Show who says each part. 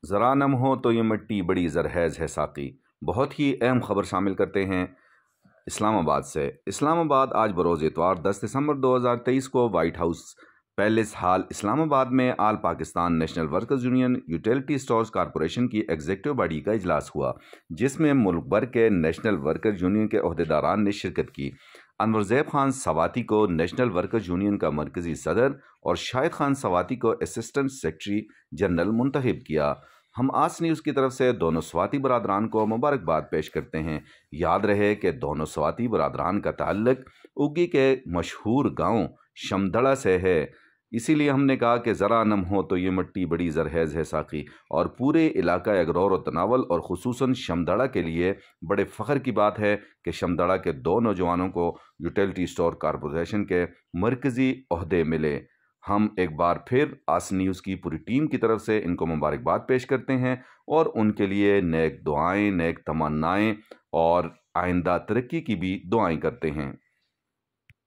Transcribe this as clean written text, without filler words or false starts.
Speaker 1: ذرا نم हो तो ये मिट्टी बड़ी जरहैज है साकी। बहुत ही अहम खबर शामिल करते हैं इस्लामाबाद से। इस्लामाबाद आज बरोज़ इतवार 10 दिसंबर 2023 को White House palace hall Islamabad में all Pakistan national workers union utility stores corporation की एग्जीक्यूटिव बॉडी का इजलास हुआ, जिसमें मुल्क भर के नेशनल वर्कर्स यूनियन के अहदेदारान ने शिरकत की। अनवरज़ैब खान सवाती को नेशनल वर्कर्स यूनियन का मरकज़ी सदर और शाहिद खान सवाती को असिस्टेंट सेक्रेटरी जनरल मुंतखब किया। हम आस न्यूज़ की तरफ से दोनों स्वाती बरादरान को मुबारकबाद पेश करते हैं। याद रहे कि दोनों स्वाती बरादरान का ताल्लुक उगी के मशहूर गांव शमदड़ा से है, इसीलिए हमने कहा कि ज़रा नम हो तो ये मिट्टी बड़ी जरहैज है साकी। और पूरे इलाका अगरौर और तनावल और ख़ुसूसन शमदड़ा के लिए बड़े फ़ख्र की बात है कि शमदड़ा के दो नौजवानों को यूटिलिटी स्टोर कॉरपोरेशन के मरकज़ी ओहदे मिले। हम एक बार फिर आस न्यूज़ की पूरी टीम की तरफ से इनको मुबारकबाद पेश करते हैं और उनके लिए नेक दुआएं, नेक तमन्नाएं और आइंदा तरक्की की भी दुआएं करते हैं।